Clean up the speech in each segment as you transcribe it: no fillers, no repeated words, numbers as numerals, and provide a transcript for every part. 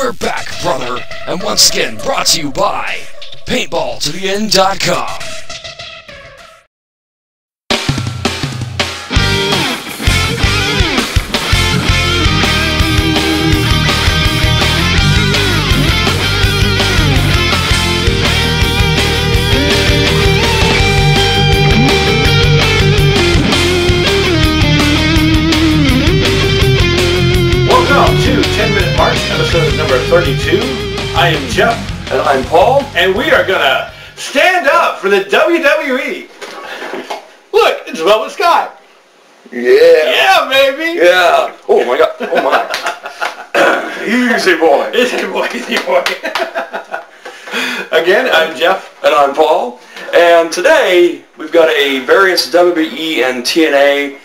We're back, brother, and once again brought to you by PaintballToTheEnd.com. Welcome to 10 Minute March, episode number 32. I am Jeff. And I'm Paul. And we are going to stand up for the WWE. Look, it's Velvet Sky. Yeah. Yeah, baby. Yeah. Oh my God. Oh my. Easy boy. Easy boy, easy boy. Again, I'm Jeff. And I'm Paul. And today we've got a various WWE and TNA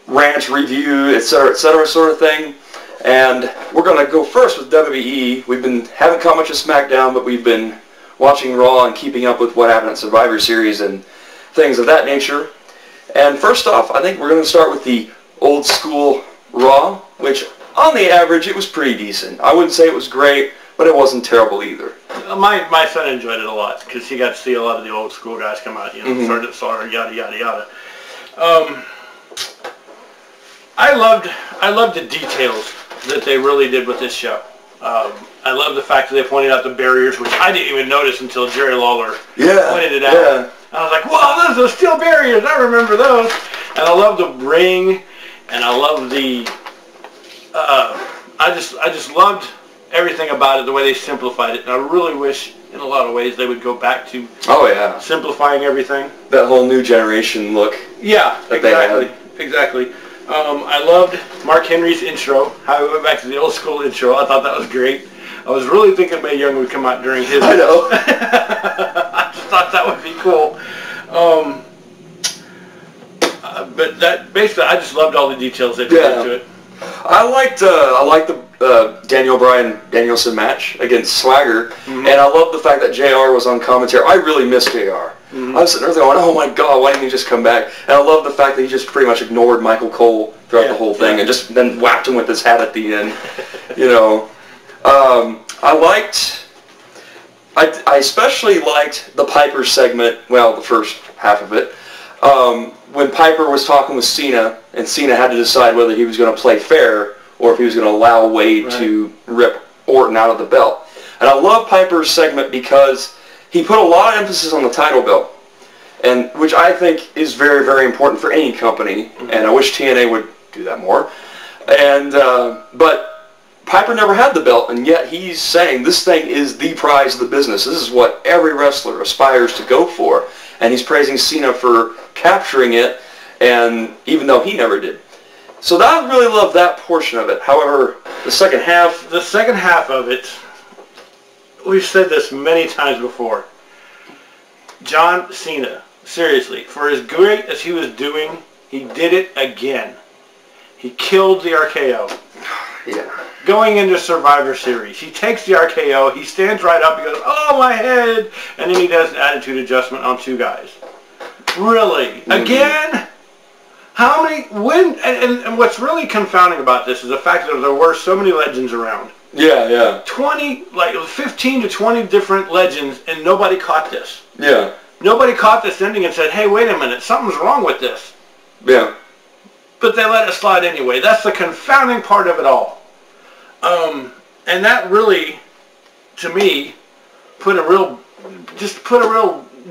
rant review, etc., sort of thing. And we're going to go first with WWE. Haven't caught much of SmackDown, but we've been watching Raw and keeping up with what happened at Survivor Series and things of that nature. And first off, I think we're going to start with the old school Raw, which on the average, it was pretty decent. I wouldn't say it was great, but it wasn't terrible either. My son enjoyed it a lot because he got to see a lot of the old school guys come out, Sergeant yada, yada, yada. I loved the details that they really did with this show. I love the fact that they pointed out the barriers, which I didn't even notice until Jerry Lawler pointed it out. Yeah. I was like, wow, those are steel barriers. I remember those. And I love the ring, and I love the... I just loved everything about it, the way they simplified it. And I really wish, in a lot of ways, they would go back to simplifying everything. That whole new generation look. Yeah, exactly. I loved Mark Henry's intro, how he went back to the old school intro. I thought that was great. I was really thinking Mae Young would come out during his... I know. I just thought that would be cool. But that basically, I just loved all the details they put into it. I liked the Daniel Bryan Danielson match against Swagger, and I love the fact that JR was on commentary. I really missed JR. I was sitting there going, oh my God, why didn't he just come back? And I love the fact that he just pretty much ignored Michael Cole throughout the whole thing and just then whacked him with his hat at the end. I especially liked the Piper segment, well, the first half of it, when Piper was talking with Cena, and Cena had to decide whether he was going to play fair or if he was going to allow Wade to rip Orton out of the belt. And I love Piper's segment because he put a lot of emphasis on the title belt, and which I think is very, very important for any company, and I wish TNA would do that more. And but Piper never had the belt, and yet he's saying this thing is the prize of the business. This is what every wrestler aspires to go for, and he's praising Cena for capturing it, and even though he never did. So I really love that portion of it. However, the second half of it, we've said this many times before. John Cena, seriously, for as great as he was doing, he did it again. He killed the RKO. Yeah. Going into Survivor Series, he takes the RKO, he stands right up, he goes, oh, my head, and then he does an attitude adjustment on two guys. Really? Again? How many, and what's really confounding about this is the fact that there were so many legends around. Yeah. 15 to 20 different legends, and nobody caught this. Yeah. Nobody caught this ending and said, hey, wait a minute, something's wrong with this. Yeah. But they let it slide anyway. That's the confounding part of it all. And that really, to me, put a real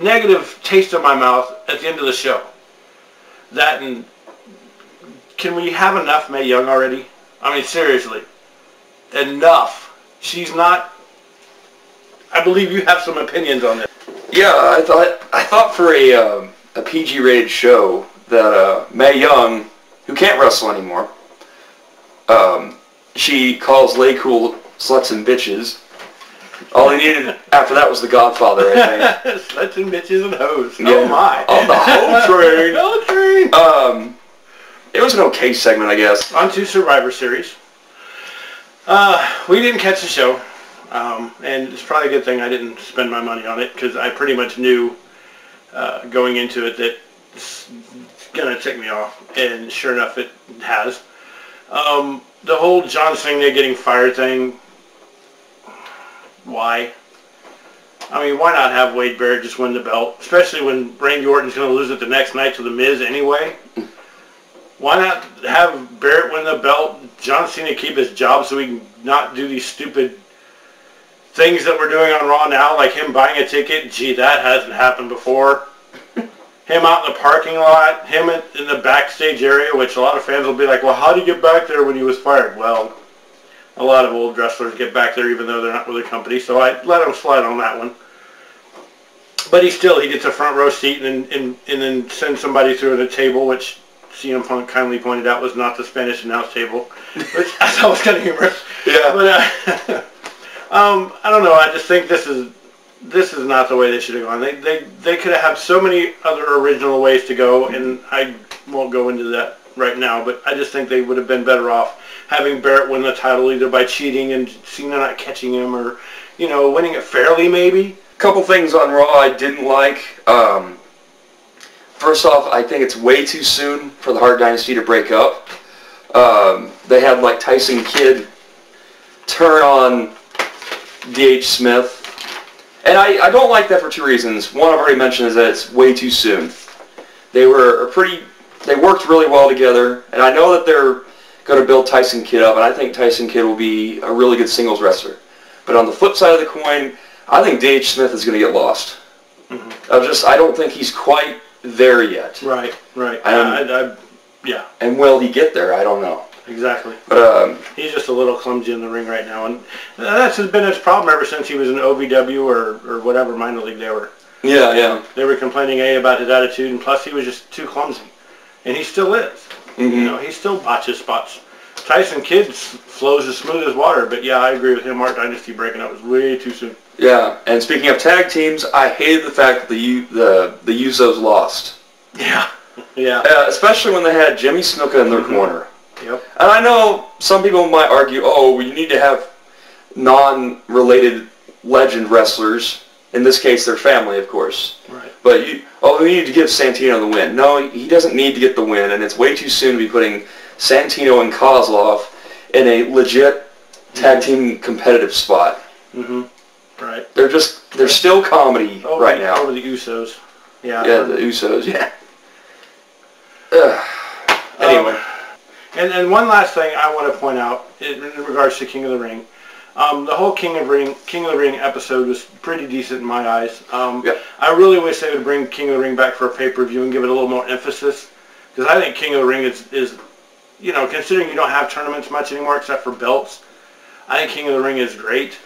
negative taste in my mouth at the end of the show. That and can we have enough Mae Young already? I mean, seriously. Enough. She's not... I believe you have some opinions on this. Yeah, I thought for a PG-rated show that Mae Young, who can't wrestle anymore, she calls Lay Cool sluts and bitches. All he needed after that was The Godfather, I think. Sluts and bitches and hoes. Yeah. Oh my. On the whole train. Whole train. It was an okay segment, I guess. On to Survivor Series. We didn't catch the show. And it's probably a good thing I didn't spend my money on it because I pretty much knew going into it that it's going to tick me off. And sure enough, it has. The whole John Cena getting fired thing, why? I mean, why not have Wade Barrett just win the belt, especially when Randy Orton's going to lose it the next night to The Miz anyway? Why not have Barrett win the belt, John Cena keep his job so we can not do these stupid things that we're doing on Raw now, like him buying a ticket? Gee, that hasn't happened before. Him out in the parking lot, him in the backstage area, which a lot of fans will be like, well, how did he get back there when he was fired? Well, a lot of old wrestlers get back there even though they're not with the company, so I let him slide on that one. But he gets a front row seat and then sends somebody through at a table, which CM Punk kindly pointed out was not the Spanish announce table, which I thought was kind of humorous. Yeah. But I don't know. I just think this is not the way they should have gone. They could have had so many other original ways to go, and I won't go into that right now. But I just think they would have been better off having Barrett win the title either by cheating and Cena not catching him, or winning it fairly maybe. Couple things on Raw I didn't like. First off, I think it's way too soon for the Hart Dynasty to break up. They had like Tyson Kidd turn on D.H. Smith. And I don't like that for two reasons. One I've already mentioned is that it's way too soon. They worked really well together, and I know that they're going to build Tyson Kidd up, and I think Tyson Kidd will be a really good singles wrestler. But on the flip side of the coin, I think D.H. Smith is going to get lost. Mm-hmm. I don't think he's quite there yet. Right. Yeah. And will he get there? I don't know. Exactly. But he's just a little clumsy in the ring right now, and that's been his problem ever since he was in OVW or whatever minor league they were. Yeah. They were complaining about his attitude, and plus he was just too clumsy, and he still is. Mm-hmm. He still botches spots. Tyson Kidd flows as smooth as water, but yeah, I agree with him. Hart Dynasty breaking up was way too soon. Yeah, and speaking of tag teams, I hated the fact that the Usos lost. Yeah. Especially when they had Jimmy Snuka in their corner. Yep. And I know some people might argue, well, you need to have non-related legend wrestlers. In this case, their family, of course. Right. But we need to give Santino the win. No, he doesn't need to get the win, and it's way too soon to be putting Santino and Kozlov in a legit tag team competitive spot. Mm-hmm. Right. They're still comedy right now. Over the Usos. Yeah. Yeah, the Usos, yeah. Anyway. And one last thing I want to point out in regards to King of the Ring. The whole King of the Ring episode was pretty decent in my eyes. Yep. I really wish they would bring King of the Ring back for a pay-per-view and give it a little more emphasis. Because I think King of the Ring is considering you don't have tournaments much anymore except for belts, I think King of the Ring is great.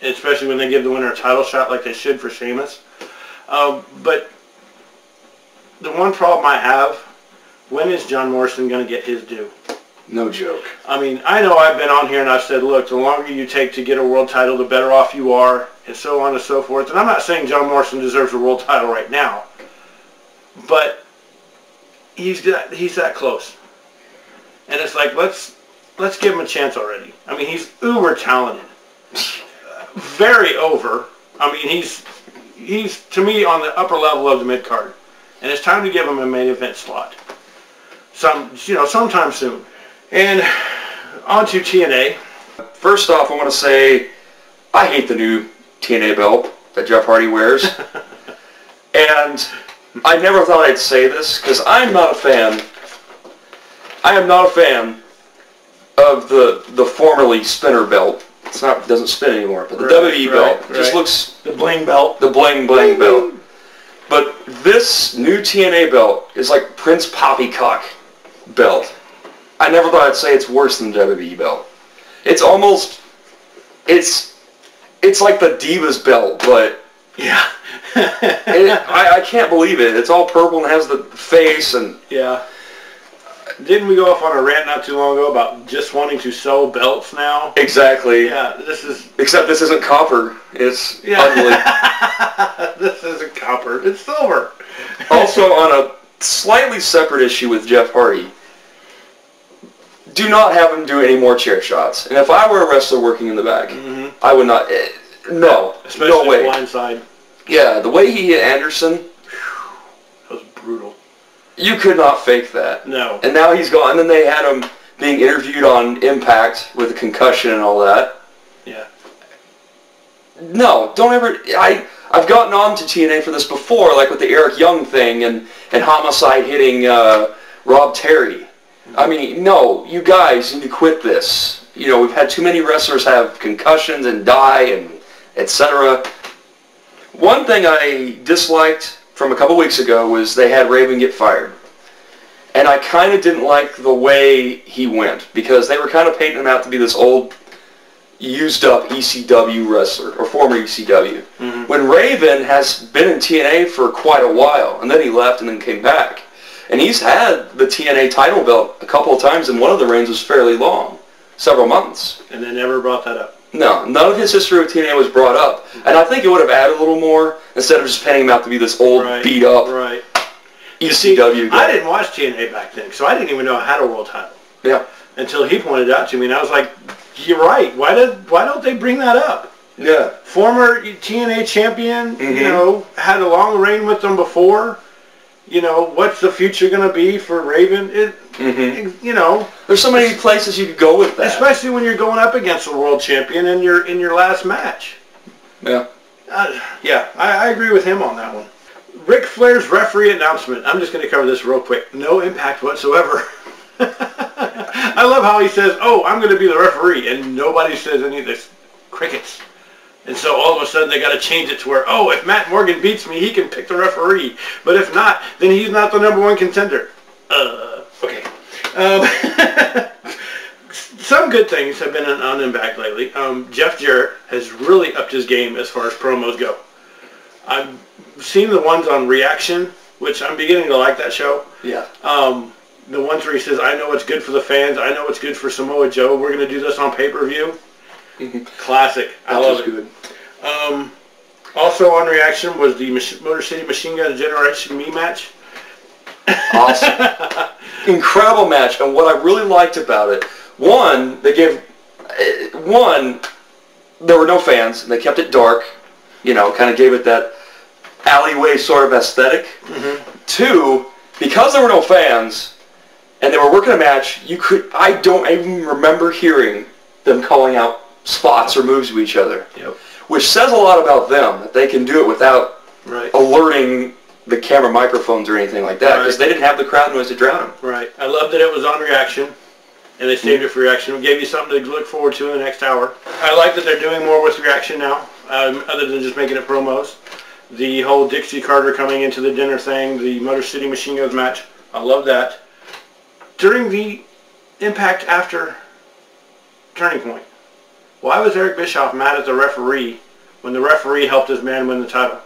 Especially when they give the winner a title shot like they should for Sheamus. But the one problem I have, when is John Morrison going to get his due? No joke. I mean, I know I've been on here and I've said, look, the longer you take to get a world title, the better off you are, and so on and so forth. And I'm not saying John Morrison deserves a world title right now, but he's that close. And it's like, let's give him a chance already. I mean, he's uber talented. Very over. I mean, he's to me on the upper level of the mid card, and it's time to give him a main event slot. Sometime soon. And on to TNA. First off, I want to say I hate the new TNA belt that Jeff Hardy wears, and I never thought I'd say this because I'm not a fan. I am not a fan of the formerly spinner belt. It doesn't spin anymore, but the WWE belt just looks... The bling belt. The bling belt. But this new TNA belt is like Prince Poppycock belt. I never thought I'd say it's worse than the WWE belt. It's almost... It's like the Divas belt, but... Yeah. I can't believe it. It's all purple and has the face and... Yeah. Didn't we go off on a rant not too long ago about just wanting to sell belts now? Exactly. Yeah, this is... Except this isn't copper. It's ugly. This isn't copper. It's silver. Also, on a slightly separate issue with Jeff Hardy, do not have him do any more chair shots. And if I were a wrestler working in the back, I would not... No. Especially no way. The blindside. Yeah, the way he hit Anderson... That was brutal. You could not fake that. No. And now he's gone. And then they had him being interviewed on Impact with a concussion and all that. Yeah. No, don't ever... I've gotten on to TNA for this before, like with the Eric Young thing and Homicide hitting Rob Terry. I mean, no, you guys need to quit this. You know, we've had too many wrestlers have concussions and die and etc. One thing I disliked from a couple weeks ago was they had Raven get fired. And I kind of didn't like the way he went because they were kind of painting him out to be this old, used-up ECW wrestler, or former ECW. Mm-hmm. When Raven has been in TNA for quite a while, and then he left and then came back. And he's had the TNA title belt a couple of times, and one of the reigns was fairly long, several months. And they never brought that up. No, none of his history with TNA was brought up. And I think it would have added a little more, instead of just painting him out to be this old, beat-up ECW guy. I didn't watch TNA back then, so I didn't even know I had a world title. Yeah. Until he pointed it out to me, and I was like, you're right. Why don't they bring that up? Yeah. Former TNA champion, you know, had a long reign with them before. You know, what's the future going to be for Raven? You know, there's so many places you could go with that. Especially when you're going up against a world champion in your last match. Yeah. I agree with him on that one. Ric Flair's referee announcement. I'm just going to cover this real quick. No impact whatsoever. I love how he says, "Oh, I'm going to be the referee," and nobody says any of this. Crickets. And so all of a sudden they got to change it to where, oh, if Matt Morgan beats me, he can pick the referee. But if not, then he's not the number one contender. Okay. Some good things have been on Impact lately. Jeff Jarrett has really upped his game as far as promos go. I've seen the ones on Reaction, which I'm beginning to like that show. Yeah. The ones where he says, I know what's good for the fans. I know what's good for Samoa Joe. We're going to do this on pay-per-view. Classic. I love it. Good. Also on Reaction was the Motor City Machine Gun Generation Me match. Awesome. Incredible match. And what I really liked about it, one, there were no fans, and they kept it dark, you know, kind of gave it that alleyway sort of aesthetic. Two, because there were no fans, and they were working a match, I don't even remember hearing them calling out spots or moves to each other. Yep. Which says a lot about them, that they can do it without alerting the camera microphones or anything like that, because they didn't have the crowd noise to drown them. Right. I love that it was on Reaction, and they saved it for Reaction. It gave you something to look forward to in the next hour. I like that they're doing more with Reaction now, other than just making it promos. The whole Dixie Carter coming into the dinner thing, the Motor City Machine Guns match, I love that. During the Impact After Turning Point, why was Eric Bischoff mad at the referee when the referee helped his man win the title?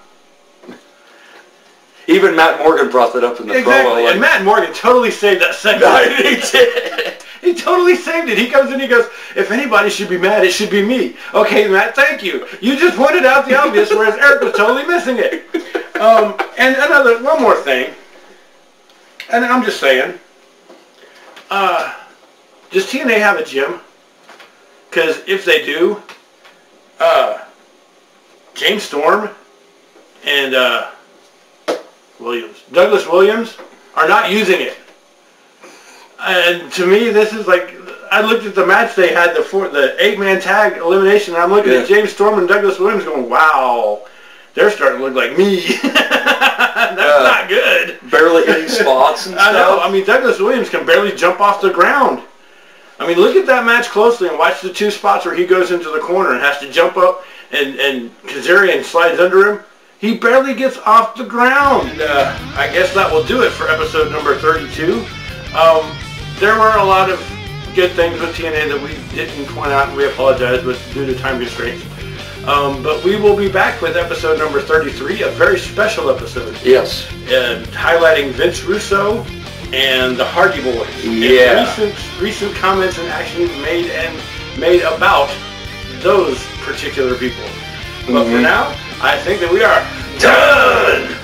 Even Matt Morgan brought that up in the promo. And Matt Morgan totally saved that segment. He did. He totally saved it. He comes in, he goes, if anybody should be mad, it should be me. Okay, Matt, thank you. You just pointed out the obvious, whereas Eric was totally missing it. And one more thing, and I'm just saying, does TNA have a gym? Because if they do, James Storm and Douglas Williams are not using it. And to me, this is like, I looked at the match they had, the 8-man tag elimination, and I'm looking at James Storm and Douglas Williams going, wow, they're starting to look like me. That's not good. Barely hitting spots and stuff. I know. I mean, Douglas Williams can barely jump off the ground. I mean, look at that match closely and watch the two spots where he goes into the corner and has to jump up and Kazarian slides under him. He barely gets off the ground. And, I guess that will do it for episode number 32. There were a lot of good things with TNA that we didn't point out, and we apologize, but due to time constraints. But we will be back with episode number 33, a very special episode. Yes. Highlighting Vince Russo and the Hardy Boys. Yeah. And recent comments and actions made about those particular people. But for now, I think that we are done.